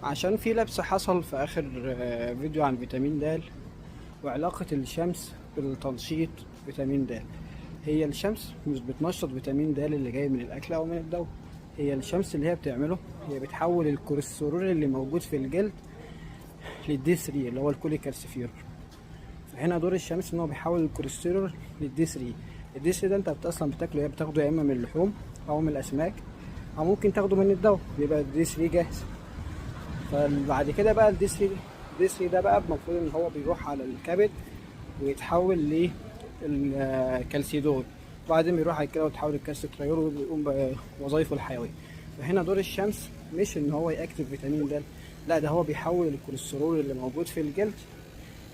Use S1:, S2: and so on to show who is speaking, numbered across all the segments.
S1: عشان في لبس حصل في اخر فيديو عن فيتامين د وعلاقة الشمس بالتنشيط فيتامين د. هي الشمس مش بتنشط فيتامين د اللي جاي من الاكل او من الدواء، هي الشمس اللي هي بتعمله هي بتحول الكوليسترول اللي موجود في الجلد للدي 3 اللي هو الكوليكالسيفيرول. فهنا دور الشمس ان هو بيحول الكوليسترول للدي 3. الدي 3 ده انت اصلا بتاكله، يا بتاخده يا اما من اللحوم او من الاسماك او ممكن تاخده من الدواء، بيبقى الدي 3 جاهز. فبعد كده بقى الدي 3 ده بقى المفروض ان هو بيروح على الكبد ويتحول للكالسيدول، وبعدين بيروح على الكلى ويتحول للكالسيتريول وبيقوم بوظائفه الحيويه. فهنا دور الشمس مش ان هو يأكتف فيتامين د، لا ده هو بيحول الكوليسترول اللي موجود في الجلد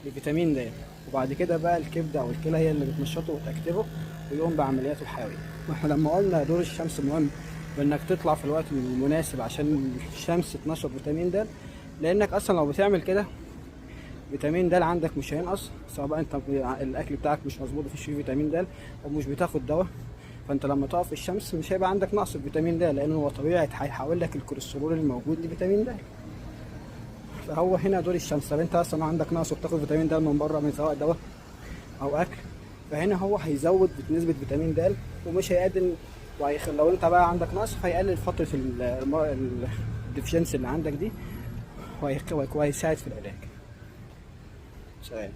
S1: لفيتامين د، وبعد كده بقى الكبده او الكلى هي اللي بتنشطه وتأكتفه ويقوم بعملياته الحيويه. واحنا لما قلنا دور الشمس مهم بانك تطلع في الوقت المناسب عشان الشمس تنشط فيتامين د، لانك اصلا لو بتعمل كده فيتامين د عندك مش هينقص، سواء بقى انت الاكل بتاعك مش مظبوط ومفيش فيه فيتامين د او مش بتاخد دواء، فانت لما تقف في الشمس مش هيبقى عندك نقص في فيتامين د، لانه هو طبيعي هيحول لك الكوليسترول الموجود لفيتامين د. فهو هنا دور الشمس. طب انت اصلا عندك نقص وبتاخد فيتامين د من بره من سواء دواء او اكل، فهنا هو هيزود نسبه فيتامين د ومش هيقدم، لو انت بقى عندك نقص هيقلل فتره الديفشنسي اللي عندك دي وهيساعد في العلاج. سلام.